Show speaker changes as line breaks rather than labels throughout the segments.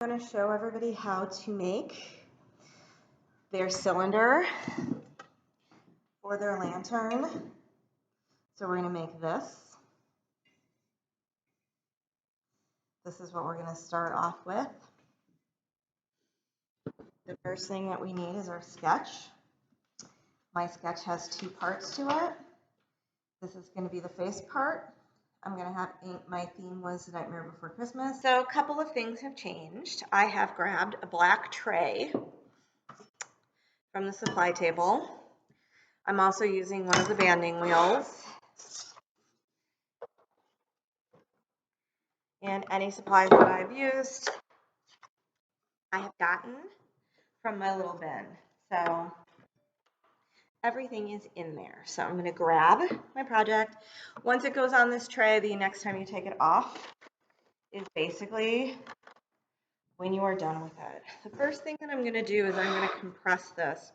I'm going to show everybody how to make their cylinder for their lantern. So we're going to make this. This is what we're going to start off with. The first thing that we need is our sketch. My sketch has two parts to it. This is going to be the face part. I'm going to have ink. My theme was The Nightmare Before Christmas. So a couple of things have changed. I have grabbed a black tray from the supply table. I'm also using one of the banding wheels. And any supplies that I've used, I have gotten from my little bin. So everything is in there. So I'm going to grab my project. Once it goes on this tray, the next time you take it off is basically when you are done with it. The first thing that I'm going to do is I'm going to compress this.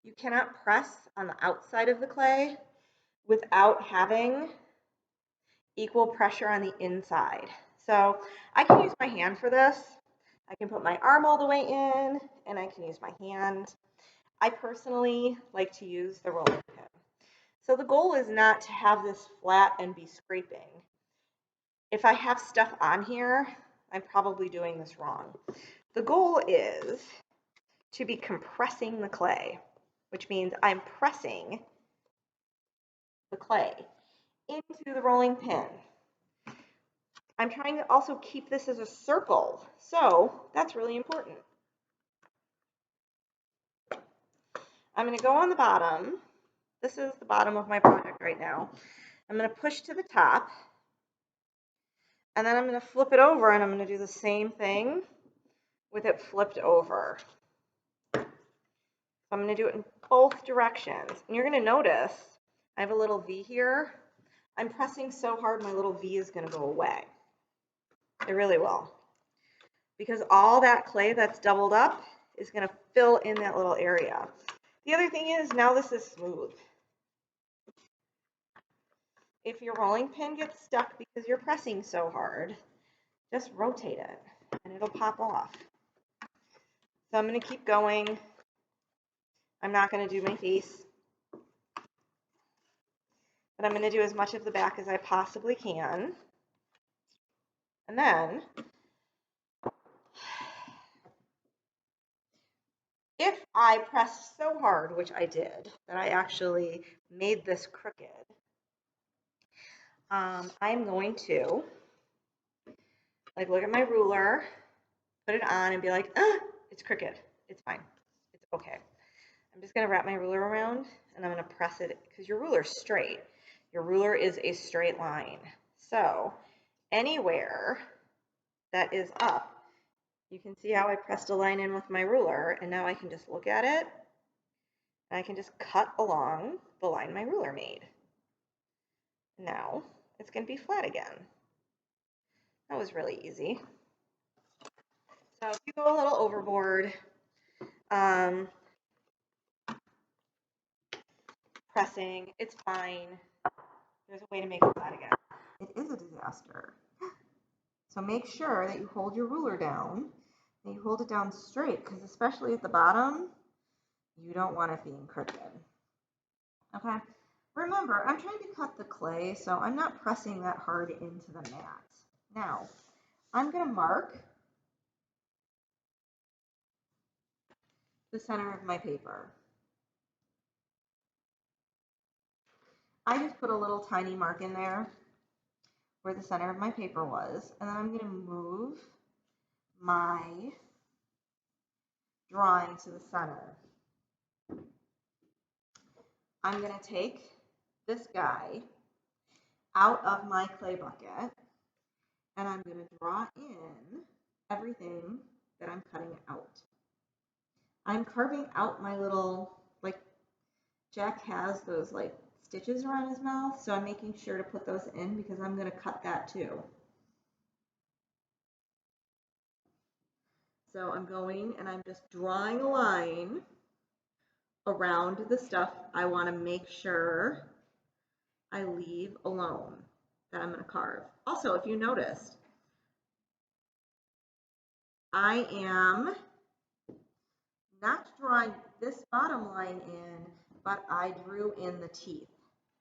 You cannot press on the outside of the clay without having equal pressure on the inside. So I can use my hand for this. I can put my arm all the way in, and I can use my hand. I personally like to use the rolling pin. So the goal is not to have this flat and be scraping. If I have stuff on here, I'm probably doing this wrong. The goal is to be compressing the clay, which means I'm pressing the clay into the rolling pin. I'm trying to also keep this as a circle, so that's really important. I'm going to go on the bottom. This is the bottom of my project right now. I'm going to push to the top, and then I'm going to flip it over, and I'm going to do the same thing with it flipped over. So I'm going to do it in both directions, and you're going to notice I have a little V here. I'm pressing so hard my little V is going to go away. It really will. Because all that clay that's doubled up is going to fill in that little area. The other thing is, now this is smooth. If your rolling pin gets stuck because you're pressing so hard, just rotate it and it'll pop off. So I'm going to keep going. I'm not going to do my face, but I'm going to do as much of the back as I possibly can. And then, if I press so hard, which I did, that I actually made this crooked, I'm going to look at my ruler, put it on, and be like, it's crooked. It's fine. It's okay. I'm just going to wrap my ruler around, and I'm going to press it, because your ruler's straight. Your ruler is a straight line. So anywhere that is up, you can see how I pressed a line in with my ruler, and now I can just look at it, and I can just cut along the line my ruler made. Now it's going to be flat again. That was really easy. So if you go a little overboard, pressing, it's fine. There's a way to make it flat again. It is a disaster. So make sure that you hold your ruler down, and you hold it down straight, because especially at the bottom, you don't want it being crooked. Okay? Remember, I'm trying to cut the clay, so I'm not pressing that hard into the mat. Now, I'm going to mark the center of my paper. I just put a little tiny mark in there where the center of my paper was, and then I'm going to move my drawing to the center. I'm going to take this guy out of my clay bucket, and I'm going to draw in everything that I'm cutting out. I'm carving out my little, Jack has those stitches around his mouth, so I'm making sure to put those in because I'm going to cut that too. So I'm going and I'm just drawing a line around the stuff I want to make sure I leave alone that I'm going to carve. Also, if you noticed, I am not drawing this bottom line in, but I drew in the teeth.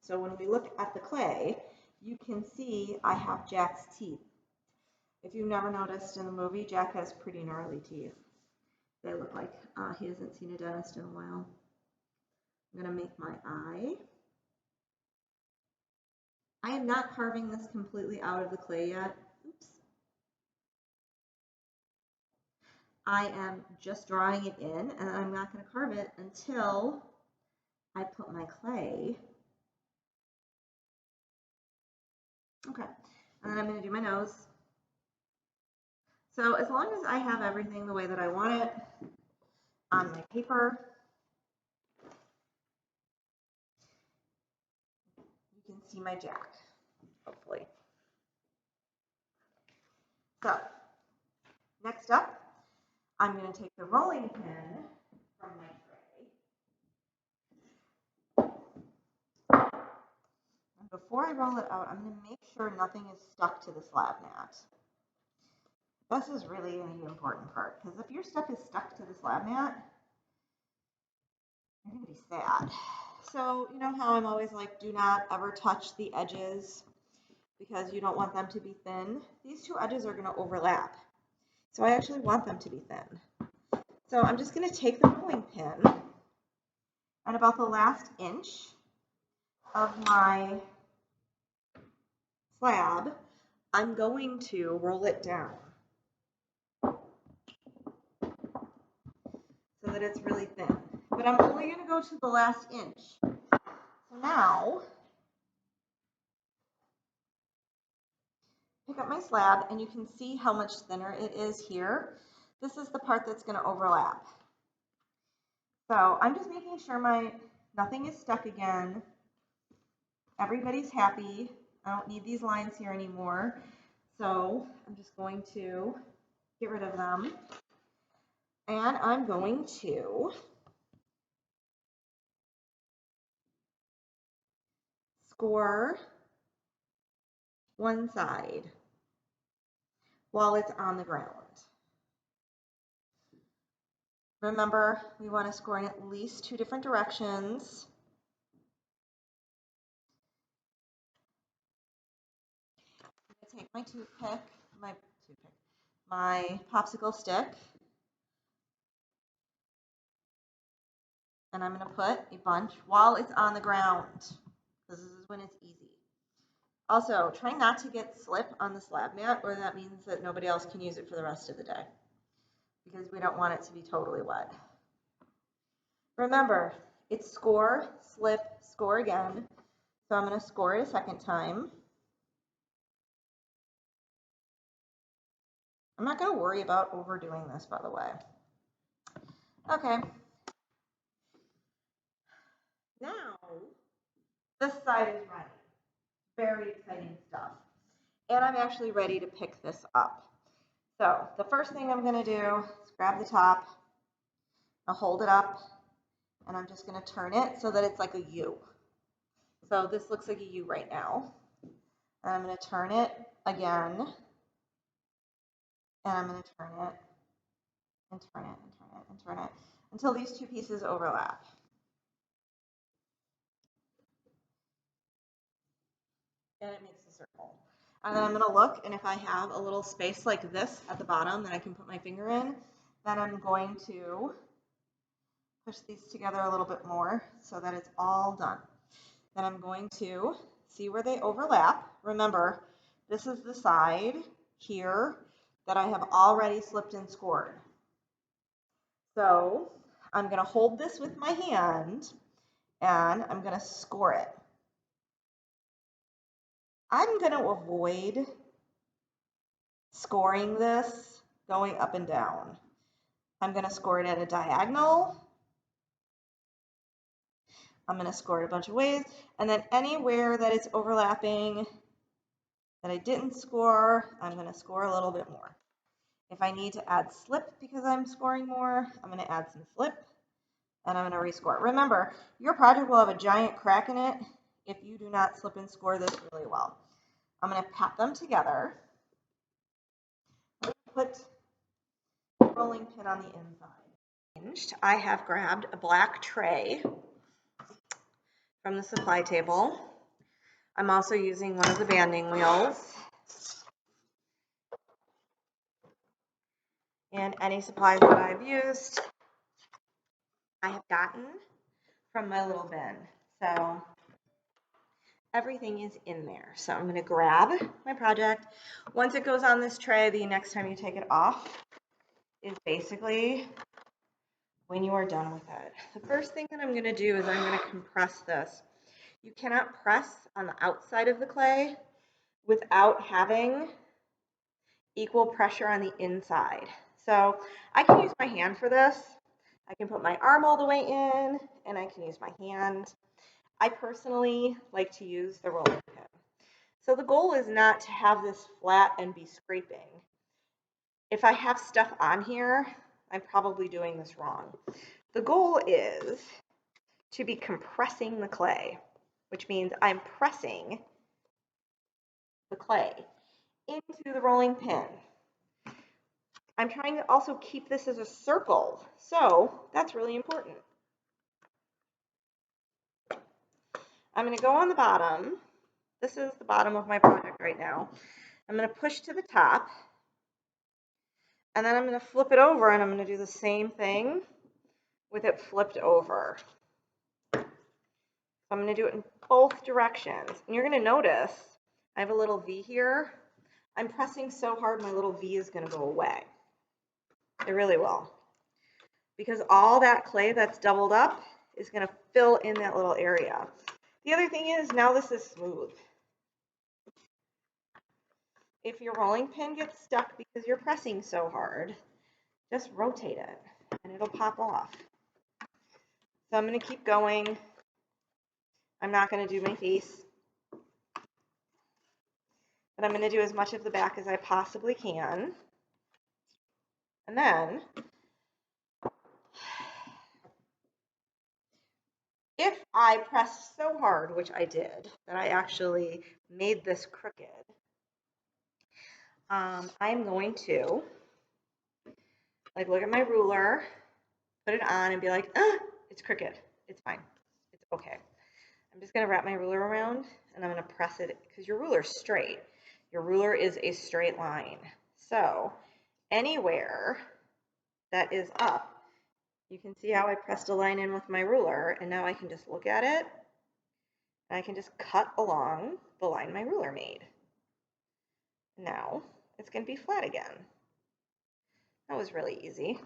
So when we look at the clay, you can see I have Jack's teeth. If you've never noticed in the movie, Jack has pretty gnarly teeth. They look like he hasn't seen a dentist in a while. I'm going to make my eye. I am not carving this completely out of the clay yet. Oops. I am just drawing it in, and I'm not going to carve it until I put my clay. Okay, and then I'm going to do my nose. So as long as I have everything the way that I want it on my paper, you can see my Jack, hopefully. So next up, I'm going to take the rolling pin from my tray. And before I roll it out, I'm going to make sure nothing is stuck to the slab mat. This is really the important part, because if your stuff is stuck to the slab mat, you're going to be sad. So you know how I'm always like, do not ever touch the edges because you don't want them to be thin? These two edges are going to overlap. So I actually want them to be thin. So I'm just going to take the rolling pin and about the last inch of my slab, I'm going to roll it down so that it's really thin. But I'm only going to go to the last inch. So now, pick up my slab and you can see how much thinner it is here. This is the part that's going to overlap. So I'm just making sure nothing is stuck again. Everybody's happy. I don't need these lines here anymore. So I'm just going to get rid of them. And I'm going to score one side while it's on the ground. Remember, we want to score in at least 2 different directions. I'm going to take my popsicle stick, and I'm going to put a bunch while it's on the ground. This is when it's easy. Also, try not to get slip on the slab mat, or that means that nobody else can use it for the rest of the day, because we don't want it to be totally wet. Remember, it's score, slip, score again. So I'm going to score it a second time. I'm not going to worry about overdoing this, by the way. Okay. Now, this side is ready. Very exciting stuff. And I'm actually ready to pick this up. So the first thing I'm going to do is grab the top. I'll hold it up, and I'm just going to turn it so that it's like a U. So this looks like a U right now. And I'm going to turn it again. And I'm going to turn it and turn it and turn it and turn it until these two pieces overlap. And it makes a circle. And then I'm going to look, and if I have a little space like this at the bottom that I can put my finger in, then I'm going to push these together a little bit more so that it's all done. Then I'm going to see where they overlap. Remember, this is the side here that I have already slipped and scored. So I'm going to hold this with my hand, and I'm going to score it. I'm going to avoid scoring this going up and down. I'm going to score it at a diagonal. I'm going to score it a bunch of ways. And then anywhere that it's overlapping that I didn't score, I'm going to score a little bit more. If I need to add slip because I'm scoring more, I'm going to add some slip, and I'm going to rescore. Remember, your project will have a giant crack in it if you do not slip and score this really well. I'm going to pat them together. I'm going to put rolling pin on the inside. I have grabbed a black tray from the supply table. I'm also using one of the banding wheels and any supplies that I've used I have gotten from my little bin. So everything is in there. So I'm going to grab my project. Once it goes on this tray, the next time you take it off is basically when you are done with it. The first thing that I'm going to do is I'm going to compress this. You cannot press on the outside of the clay without having equal pressure on the inside. So I can use my hand for this. I can put my arm all the way in and I can use my hand. I personally like to use the rolling pin. So the goal is not to have this flat and be scraping. If I have stuff on here, I'm probably doing this wrong. The goal is to be compressing the clay, which means I'm pressing the clay into the rolling pin. I'm trying to also keep this as a circle, so that's really important. I'm going to go on the bottom. This is the bottom of my project right now. I'm going to push to the top, and then I'm going to flip it over, and I'm going to do the same thing with it flipped over. So I'm going to do it in both directions. And you're going to notice I have a little V here. I'm pressing so hard my little V is going to go away. It really will. Because all that clay that's doubled up is going to fill in that little area. The other thing is now this is smooth. If your rolling pin gets stuck because you're pressing so hard, just rotate it and it'll pop off. So I'm going to keep going. I'm not going to do my face, but I'm going to do as much of the back as I possibly can. And then, if I press so hard, which I did, that I actually made this crooked, I'm going to look at my ruler, put it on, and be like, it's crooked. It's fine. It's okay. I'm just going to wrap my ruler around, and I'm going to press it, because your ruler is straight. Your ruler is a straight line. So anywhere that is up, you can see how I pressed a line in with my ruler, and now I can just look at it, and I can just cut along the line my ruler made. Now it's going to be flat again. That was really easy.